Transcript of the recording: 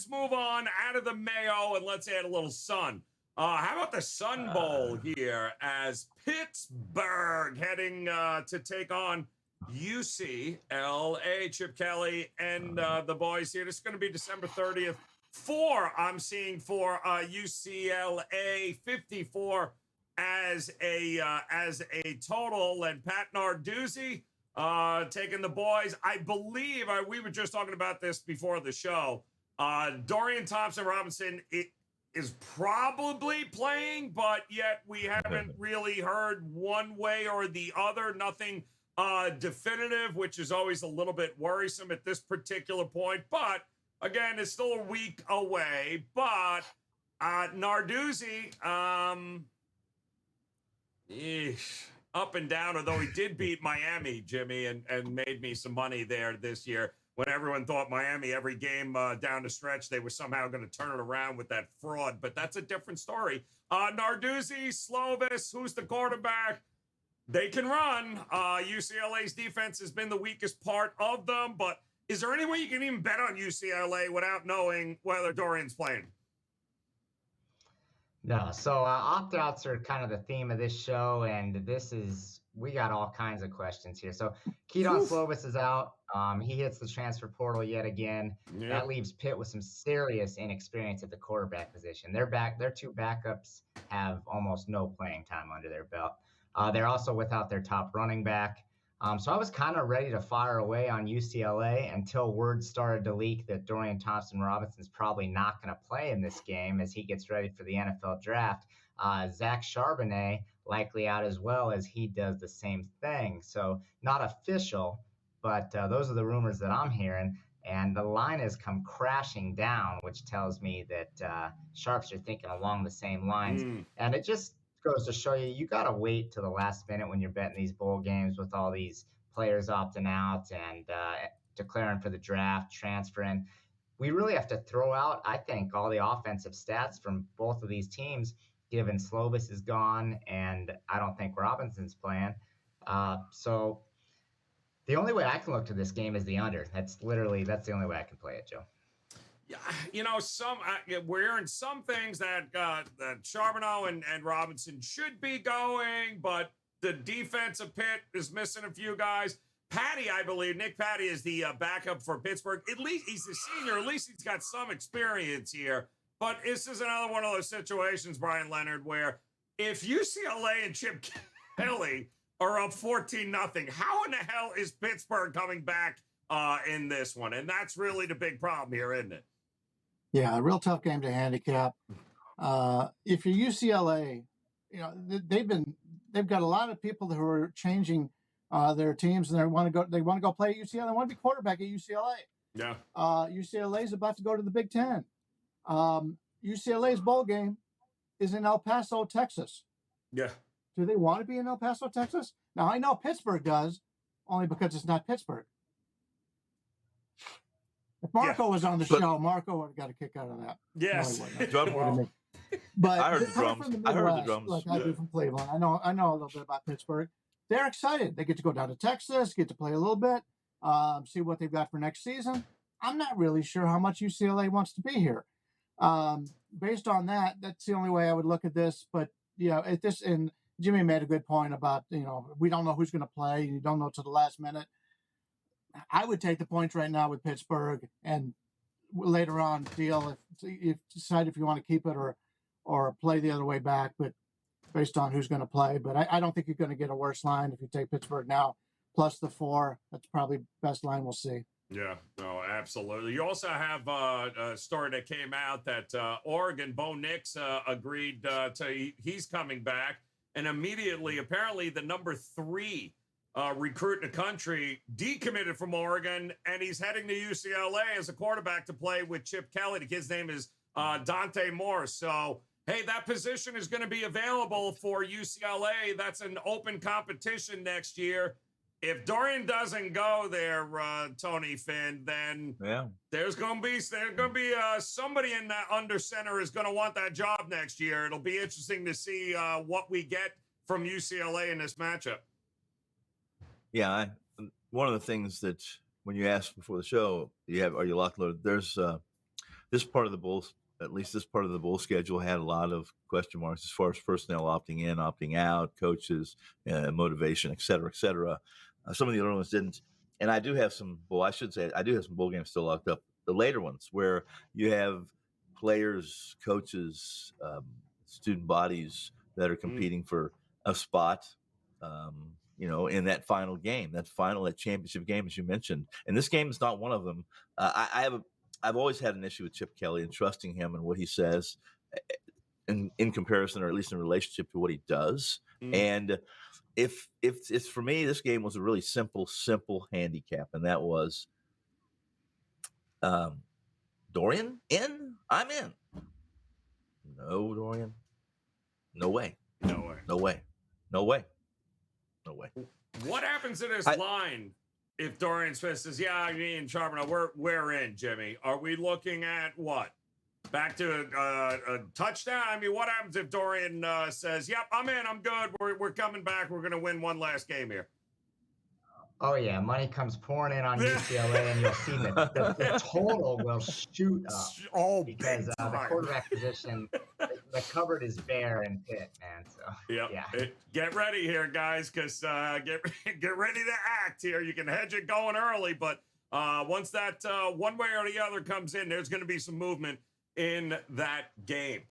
let's move on out of the Mayo and let's add a little sun. How about the Sun Bowl here as Pittsburgh heading to take on UCLA, Chip Kelly and the boys here. This is going to be December 30th. I'm seeing for UCLA, 54 as a total, and Pat Narduzzi taking the boys. I believe we were just talking about this before the show. Dorian Thompson-Robinson is probably playing, but yet we haven't really heard one way or the other. Nothing definitive, which is always a little bit worrisome at this particular point. But again, it's still a week away. But Narduzzi, up and down, although he did beat Miami, Jimmy, and made me some money there this year when everyone thought Miami, every game down the stretch, they were somehow going to turn it around with that fraud. But that's a different story. Narduzzi, Slovis, who's the quarterback? They can run. UCLA's defense has been the weakest part of them. But is there any way you can even bet on UCLA without knowing whether Dorian's playing? No. So opt-outs are kind of the theme of this show, and we got all kinds of questions here. So Keaton Slovis is out. He hits the transfer portal yet again. Yeah. That leaves Pitt with some serious inexperience at the quarterback position. Their two backups have almost no playing time under their belt. They're also without their top running back. So I was kind of ready to fire away on UCLA until word started to leak that Dorian Thompson-Robinson's probably not going to play in this game as he gets ready for the NFL draft. Zach Charbonnet likely out as well, as he does the same thing. So not official, but those are the rumors that I'm hearing. And the line has come crashing down, which tells me that Sharps are thinking along the same lines. And it just goes to show you got to wait till the last minute when you're betting these bowl games with all these players opting out and declaring for the draft, transferring. We really have to throw out, I think, all the offensive stats from both of these teams, given Slovis is gone and I don't think Robinson's playing. So the only way I can look to this game is the under. That's the only way I can play it, Joe. Yeah, we're hearing some things that Charbonneau and Robinson should be going, but the defensive Pitt is missing a few guys. Patty, I believe, Nick Patty is the backup for Pittsburgh. At least he's a senior. At least he's got some experience here. But this is another one of those situations, Brian Leonard, where if UCLA and Chip Kelly are up 14-0, how in the hell is Pittsburgh coming back in this one? And that's really the big problem here, isn't it? Yeah, a real tough game to handicap. If you're UCLA, they've got a lot of people who are changing their teams, and they want to go play at UCLA. They want to be quarterback at UCLA. Yeah. UCLA is about to go to the Big Ten. UCLA's bowl game is in El Paso, Texas. Yeah. Do they want to be in El Paso, Texas? Now I know Pittsburgh does, only because it's not Pittsburgh. If Marco was on the show, Marco would have got a kick out of that. Yes. No, but I heard the drums. I heard the drums. Like I do from Cleveland. I know a little bit about Pittsburgh. They're excited. They get to go down to Texas, get to play a little bit, see what they've got for next season. I'm not really sure how much UCLA wants to be here. Based on that, that's the only way I would look at this. But and Jimmy made a good point about we don't know who's going to play. You don't know to the last minute. I would take the points right now with Pittsburgh, and later on deal if decide if you want to keep it or play the other way back. But based on who's going to play, but I don't think you're going to get a worse line if you take Pittsburgh now plus the 4. That's probably best line we'll see. Yeah, no, absolutely. You also have a story that came out that Oregon, Bo Nix agreed he's coming back, and immediately, apparently, the number 3 recruit in the country decommitted from Oregon, and he's heading to UCLA as a quarterback to play with Chip Kelly. The kid's name is Dante Moore. So, hey, that position is going to be available for UCLA. That's an open competition next year. If Dorian doesn't go there, Tony Finn, then there's going to be somebody in that under center is going to want that job next year. It'll be interesting to see what we get from UCLA in this matchup. Yeah, one of the things that when you asked before the show, are you locked loaded? There's this part of the Bulls, at least this part of the Bull schedule, had a lot of question marks as far as personnel opting in, opting out, coaches, motivation, et cetera, et cetera. Some of the other ones didn't. And I do have some I do have some bowl games still locked up. The later ones where you have players, coaches, student bodies that are competing for a spot, in that final game, that championship game, as you mentioned. And this game is not one of them. I've always had an issue with Chip Kelly and trusting him and what he says in comparison, or at least in relationship to what he does. And if it's for me, this game was a really simple handicap, and that was Dorian in, I'm in. No, Dorian. No way. What happens to this line if Dorian Smith says, "Yeah, me and Charbonneau, we're in, Jimmy"? Are we looking at what? Back to a touchdown? I mean, what happens if Dorian says, "Yep, I'm in, I'm good. We're coming back. We're going to win one last game here"? Oh yeah, money comes pouring in on UCLA, and you'll see the total will shoot up because the quarterback position, the cupboard is bare in Pitt, man. So yeah, get ready here, guys, because get ready to act here. You can hedge it going early, but once that one way or the other comes in, there's going to be some movement in that game.